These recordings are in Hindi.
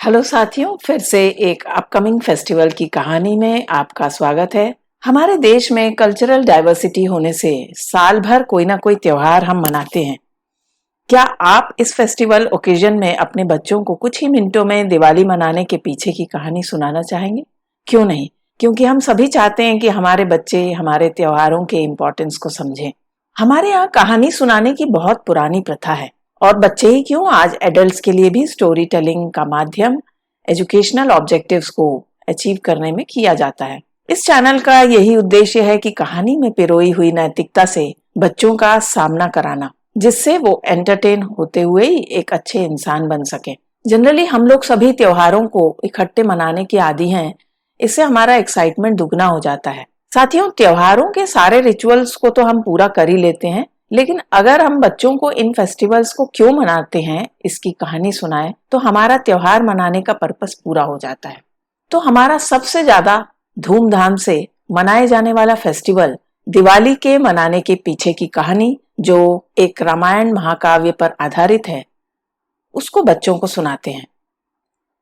हेलो साथियों, फिर से एक अपकमिंग फेस्टिवल की कहानी में आपका स्वागत है। हमारे देश में कल्चरल डाइवर्सिटी होने से साल भर कोई ना कोई त्योहार हम मनाते हैं। क्या आप इस फेस्टिवल ओकेजन में अपने बच्चों को कुछ ही मिनटों में दिवाली मनाने के पीछे की कहानी सुनाना चाहेंगे? क्यों नहीं, क्योंकि हम सभी चाहते हैं कि हमारे बच्चे हमारे त्योहारों के इम्पोर्टेंस को समझें। हमारे यहाँ कहानी सुनाने की बहुत पुरानी प्रथा है और बच्चे ही क्यों, आज एडल्ट्स के लिए भी स्टोरी टेलिंग का माध्यम एजुकेशनल ऑब्जेक्टिव्स को अचीव करने में किया जाता है। इस चैनल का यही उद्देश्य है कि कहानी में पिरोई हुई नैतिकता से बच्चों का सामना कराना, जिससे वो एंटरटेन होते हुए ही एक अच्छे इंसान बन सके। जनरली हम लोग सभी त्योहारों को इकट्ठे मनाने के आदी हैं, इससे हमारा एक्साइटमेंट दुगना हो जाता है। साथियों, त्योहारों के सारे रिचुअल्स को तो हम पूरा कर ही लेते हैं, लेकिन अगर हम बच्चों को इन फेस्टिवल्स को क्यों मनाते हैं इसकी कहानी सुनाएं तो हमारा त्योहार मनाने का पर्पस पूरा हो जाता है। तो हमारा सबसे ज्यादा धूमधाम से मनाए जाने वाला फेस्टिवल दिवाली के मनाने के पीछे की कहानी, जो एक रामायण महाकाव्य पर आधारित है, उसको बच्चों को सुनाते हैं।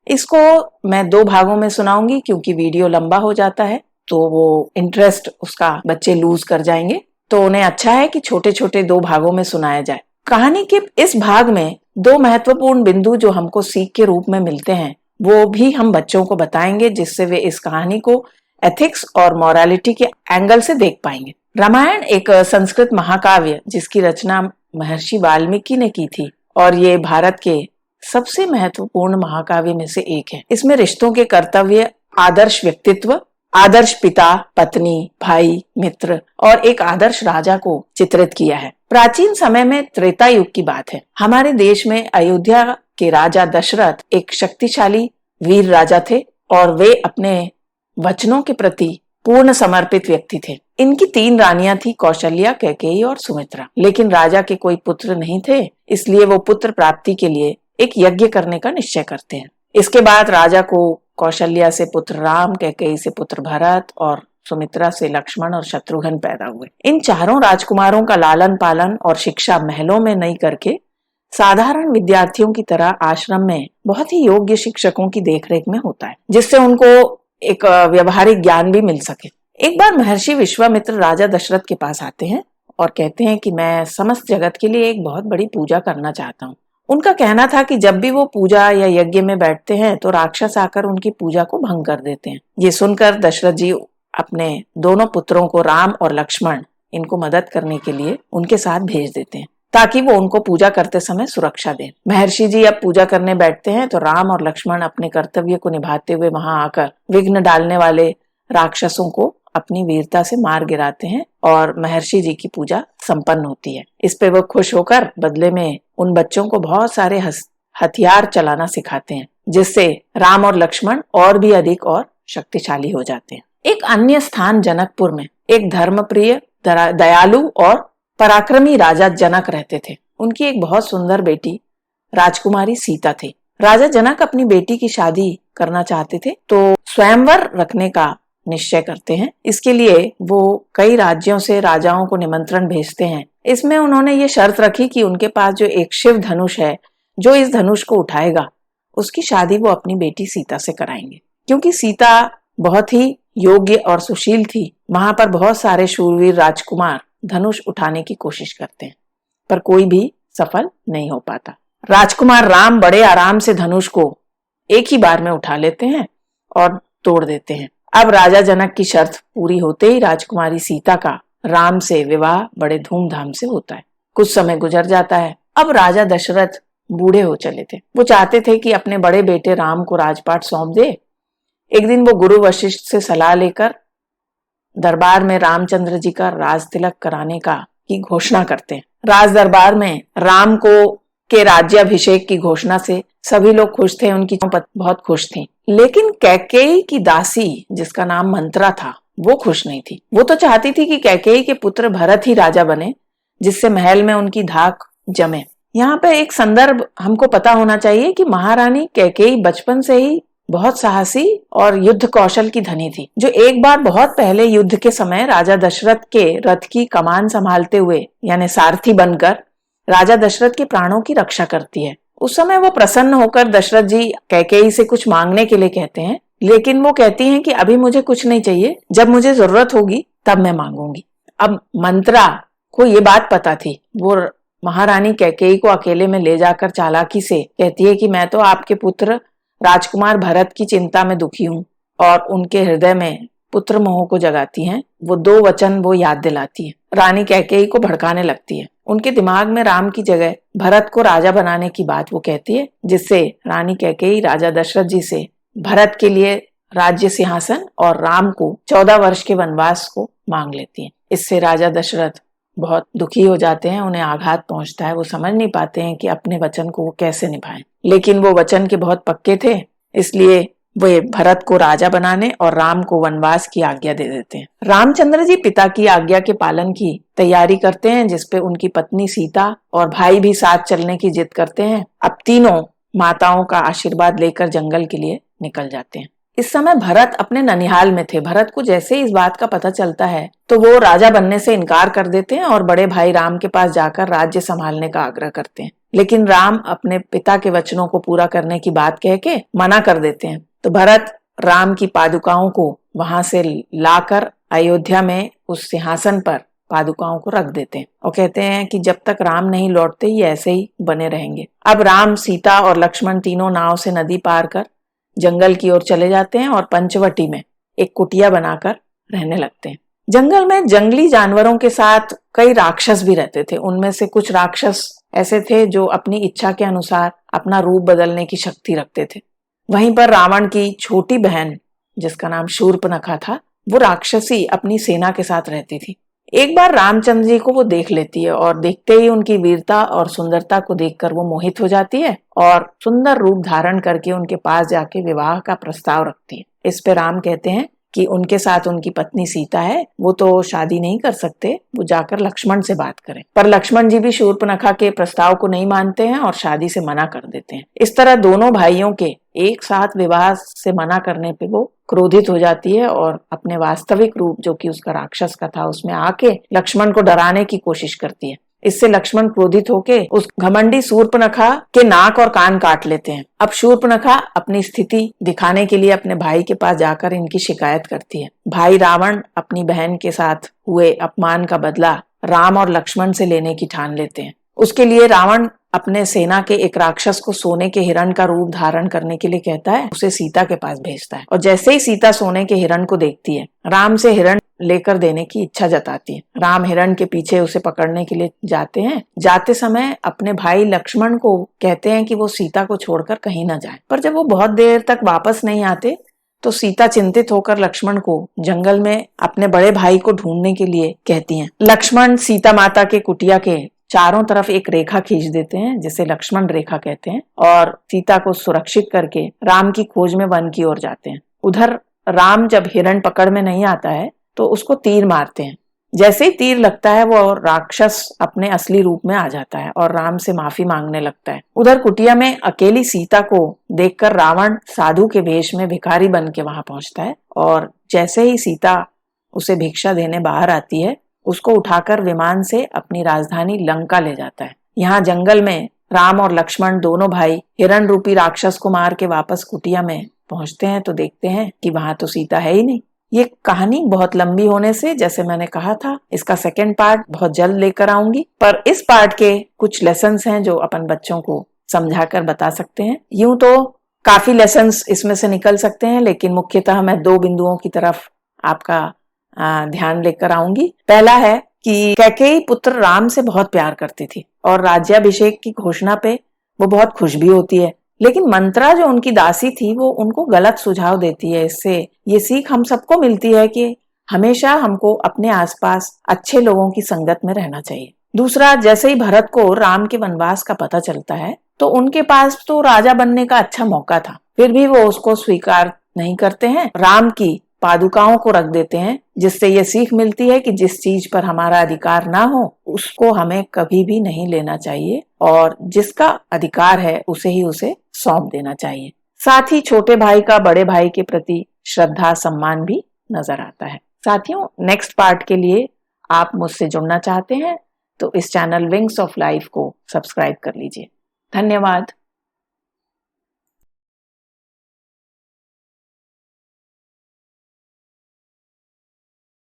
इसको मैं 2 भागों में सुनाऊंगी क्योंकि वीडियो लंबा हो जाता है तो वो इंटरेस्ट उसका बच्चे लूज कर जाएंगे। तो उन्हें अच्छा है कि छोटे छोटे 2 भागों में सुनाया जाए। कहानी के इस भाग में 2 महत्वपूर्ण बिंदु जो हमको सीख के रूप में मिलते हैं वो भी हम बच्चों को बताएंगे, जिससे वे इस कहानी को एथिक्स और मोरालिटी के एंगल से देख पाएंगे। रामायण एक संस्कृत महाकाव्य जिसकी रचना महर्षि वाल्मीकि ने की थी और ये भारत के सबसे महत्वपूर्ण महाकाव्य में से एक है। इसमें रिश्तों के कर्तव्य, आदर्श व्यक्तित्व, आदर्श पिता, पत्नी, भाई, मित्र और एक आदर्श राजा को चित्रित किया है। प्राचीन समय में त्रेता युग की बात है। हमारे देश में अयोध्या के राजा दशरथ एक शक्तिशाली वीर राजा थे और वे अपने वचनों के प्रति पूर्ण समर्पित व्यक्ति थे। इनकी 3 रानियां थी, कौशल्या, कैकेयी और सुमित्रा। लेकिन राजा के कोई पुत्र नहीं थे, इसलिए वो पुत्र प्राप्ति के लिए एक यज्ञ करने का निश्चय करते हैं। इसके बाद राजा को कौशल्या से पुत्र राम, कैकेयी से पुत्र भरत और सुमित्रा से लक्ष्मण और शत्रुघ्न पैदा हुए। इन चारों राजकुमारों का लालन पालन और शिक्षा महलों में नहीं करके साधारण विद्यार्थियों की तरह आश्रम में बहुत ही योग्य शिक्षकों की देखरेख में होता है, जिससे उनको एक व्यवहारिक ज्ञान भी मिल सके। एक बार महर्षि विश्वामित्र राजा दशरथ के पास आते हैं और कहते हैं कि मैं समस्त जगत के लिए एक बहुत बड़ी पूजा करना चाहता हूँ। उनका कहना था कि जब भी वो पूजा या यज्ञ में बैठते हैं तो राक्षस आकर उनकी पूजा को भंग कर देते हैं। ये सुनकर दशरथ जी अपने दोनों पुत्रों को, राम और लक्ष्मण, इनको मदद करने के लिए उनके साथ भेज देते हैं ताकि वो उनको पूजा करते समय सुरक्षा दें। महर्षि जी अब पूजा करने बैठते हैं तो राम और लक्ष्मण अपने कर्तव्य को निभाते हुए वहां आकर विघ्न डालने वाले राक्षसों को अपनी वीरता से मार गिराते हैं और महर्षि जी की पूजा संपन्न होती है। इस पे वो खुश होकर बदले में उन बच्चों को बहुत सारे हथियार चलाना सिखाते हैं, जिससे राम और लक्ष्मण और भी अधिक और शक्तिशाली हो जाते हैं। एक अन्य स्थान जनकपुर में एक धर्मप्रिय, दयालु और पराक्रमी राजा जनक रहते थे। उनकी एक बहुत सुंदर बेटी राजकुमारी सीता थी। राजा जनक अपनी बेटी की शादी करना चाहते थे तो स्वयंवर रखने का निश्चय करते हैं। इसके लिए वो कई राज्यों से राजाओं को निमंत्रण भेजते हैं। इसमें उन्होंने ये शर्त रखी कि उनके पास जो एक शिव धनुष है, जो इस धनुष को उठाएगा उसकी शादी वो अपनी बेटी सीता से कराएंगे। क्योंकि सीता बहुत ही योग्य और सुशील थी, वहां पर बहुत सारे शूरवीर राजकुमार धनुष उठाने की कोशिश करते हैं पर कोई भी सफल नहीं हो पाता। राजकुमार राम बड़े आराम से धनुष को एक ही बार में उठा लेते हैं और तोड़ देते हैं। अब राजा जनक की शर्त पूरी होते ही राजकुमारी सीता का राम से विवाह बड़े धूमधाम से होता है। कुछ समय गुजर जाता है। अब राजा दशरथ बूढ़े हो चले थे। वो चाहते थे कि अपने बड़े बेटे राम को राजपाट सौंप दे। एक दिन वो गुरु वशिष्ठ से सलाह लेकर दरबार में रामचंद्र जी का राज तिलक कराने की घोषणा करते हैं। राज दरबार में राम को के राज्याभिषेक की घोषणा से सभी लोग खुश थे, उनकी बहुत खुश थी। लेकिन कैकेयी की दासी, जिसका नाम मंत्रा था, वो खुश नहीं थी। वो तो चाहती थी कि कैकेयी के पुत्र भरत ही राजा बने, जिससे महल में उनकी धाक जमे। यहाँ पे एक संदर्भ हमको पता होना चाहिए कि महारानी कैकेयी बचपन से ही बहुत साहसी और युद्ध कौशल की धनी थी, जो एक बार बहुत पहले युद्ध के समय राजा दशरथ के रथ की कमान संभालते हुए यानी सारथी बनकर राजा दशरथ के प्राणों की रक्षा करती है। उस समय वो प्रसन्न होकर दशरथ जी कैकेयी से कुछ मांगने के लिए कहते हैं, लेकिन वो कहती हैं कि अभी मुझे कुछ नहीं चाहिए, जब मुझे जरूरत होगी तब मैं मांगूंगी। अब मंत्रा को ये बात पता थी। वो महारानी कैकेयी को अकेले में ले जाकर चालाकी से कहती है कि मैं तो आपके पुत्र राजकुमार भरत की चिंता में दुखी हूँ, और उनके हृदय में पुत्र मोह को जगाती हैं। वो 2 वचन वो याद दिलाती है। रानी कैकेयी को भड़काने लगती है। उनके दिमाग में राम की जगह भरत को राजा बनाने की बात वो कहती है, जिससे रानी कैकेयी राजा दशरथ जी से भरत के लिए राज्य सिंहासन और राम को 14 वर्ष के वनवास को मांग लेती है। इससे राजा दशरथ बहुत दुखी हो जाते हैं, उन्हें आघात पहुंचता है। वो समझ नहीं पाते हैं कि अपने वचन को वो कैसे निभाएं, लेकिन वो वचन के बहुत पक्के थे, इसलिए वे भरत को राजा बनाने और राम को वनवास की आज्ञा दे देते हैं। रामचंद्र जी पिता की आज्ञा के पालन की तैयारी करते हैं, जिसपे उनकी पत्नी सीता और भाई भी साथ चलने की जिद करते हैं। अब तीनों माताओं का आशीर्वाद लेकर जंगल के लिए निकल जाते हैं। इस समय भरत अपने ननिहाल में थे। भरत को जैसे ही इस बात का पता चलता है तो वो राजा बनने से इनकार कर देते हैं और बड़े भाई राम के पास जाकर राज्य संभालने का आग्रह करते हैं, लेकिन राम अपने पिता के वचनों को पूरा करने की बात कह के मना कर देते हैं। तो भरत राम की पादुकाओं को वहां से लाकर अयोध्या में उस सिंहासन पर पादुकाओं को रख देते हैं और कहते हैं कि जब तक राम नहीं लौटते ये ऐसे ही बने रहेंगे। अब राम, सीता और लक्ष्मण तीनों नाव से नदी पार कर जंगल की ओर चले जाते हैं और पंचवटी में एक कुटिया बनाकर रहने लगते हैं। जंगल में जंगली जानवरों के साथ कई राक्षस भी रहते थे। उनमें से कुछ राक्षस ऐसे थे जो अपनी इच्छा के अनुसार अपना रूप बदलने की शक्ति रखते थे। वहीं पर रावण की छोटी बहन, जिसका नाम शूर्पणखा था, वो राक्षसी अपनी सेना के साथ रहती थी। एक बार रामचंद्र जी को वो देख लेती है और देखते ही उनकी वीरता और सुंदरता को देखकर वो मोहित हो जाती है और सुंदर रूप धारण करके उनके पास जाके विवाह का प्रस्ताव रखती है। इस पे राम कहते हैं कि उनके साथ उनकी पत्नी सीता है, वो तो शादी नहीं कर सकते, वो जाकर लक्ष्मण से बात करें। पर लक्ष्मण जी भी शूर्पणखा के प्रस्ताव को नहीं मानते हैं और शादी से मना कर देते हैं। इस तरह दोनों भाइयों के एक साथ विवाह से मना करने पे वो क्रोधित हो जाती है और अपने वास्तविक रूप, जो कि उसका राक्षस का था, उसमें आके लक्ष्मण को डराने की कोशिश करती है। इससे लक्ष्मण क्रोधित होके उस घमंडी शूर्पणखा के नाक और कान काट लेते हैं। अब शूर्पणखा अपनी स्थिति दिखाने के लिए अपने भाई के पास जाकर इनकी शिकायत करती है। भाई रावण अपनी बहन के साथ हुए अपमान का बदला राम और लक्ष्मण से लेने की ठान लेते हैं। उसके लिए रावण अपने सेना के एक राक्षस को सोने के हिरण का रूप धारण करने के लिए कहता है, उसे सीता के पास भेजता है। और जैसे ही सीता सोने के हिरण को देखती है, राम से हिरण लेकर देने की इच्छा जताती है। राम हिरण के पीछे उसे पकड़ने के लिए जाते हैं। जाते समय अपने भाई लक्ष्मण को कहते हैं कि वो सीता को छोड़कर कहीं न जाए। पर जब वो बहुत देर तक वापस नहीं आते तो सीता चिंतित होकर लक्ष्मण को जंगल में अपने बड़े भाई को ढूंढने के लिए कहती हैं। लक्ष्मण सीता माता के कुटिया के चारों तरफ एक रेखा खींच देते हैं, जिसे लक्ष्मण रेखा कहते हैं, और सीता को सुरक्षित करके राम की खोज में वन की ओर जाते हैं। उधर राम जब हिरण पकड़ में नहीं आता है तो उसको तीर मारते हैं। जैसे ही तीर लगता है वो राक्षस अपने असली रूप में आ जाता है और राम से माफी मांगने लगता है। उधर कुटिया में अकेली सीता को देखकर रावण साधु के वेश में भिखारी बन के वहां पहुंचता है और जैसे ही सीता उसे भिक्षा देने बाहर आती है, उसको उठाकर विमान से अपनी राजधानी लंका ले जाता है। यहाँ जंगल में राम और लक्ष्मण दोनों भाई हिरण रूपी राक्षस को मार के वापस कुटिया में पहुंचते हैं तो देखते हैं कि वहां तो सीता है ही नहीं। ये कहानी बहुत लंबी होने से, जैसे मैंने कहा था, इसका सेकंड पार्ट बहुत जल्द लेकर आऊंगी। पर इस पार्ट के कुछ लेसन्स हैं जो अपन बच्चों को समझाकर बता सकते हैं। यूं तो काफी लेसन्स इसमें से निकल सकते हैं, लेकिन मुख्यतः मैं 2 बिंदुओं की तरफ आपका ध्यान लेकर आऊंगी। पहला है कि कैकेयी पुत्र राम से बहुत प्यार करती थी और राज्याभिषेक की घोषणा पे वो बहुत खुश भी होती है, लेकिन मंत्रा जो उनकी दासी थी वो उनको गलत सुझाव देती है। इससे ये सीख हम सबको मिलती है कि हमेशा हमको अपने आसपास अच्छे लोगों की संगत में रहना चाहिए। दूसरा, जैसे ही भरत को राम के वनवास का पता चलता है तो उनके पास तो राजा बनने का अच्छा मौका था, फिर भी वो उसको स्वीकार नहीं करते हैं। राम की पादुकाओं को रख देते हैं, जिससे ये सीख मिलती है कि जिस चीज पर हमारा अधिकार ना हो उसको हमें कभी भी नहीं लेना चाहिए और जिसका अधिकार है उसे ही उसे सौंप देना चाहिए। साथ ही छोटे भाई का बड़े भाई के प्रति श्रद्धा सम्मान भी नजर आता है। साथियों, नेक्स्ट पार्ट के लिए आप मुझसे जुड़ना चाहते हैं तो इस चैनल विंग्स ऑफ लाइफ को सब्सक्राइब कर लीजिए। धन्यवाद।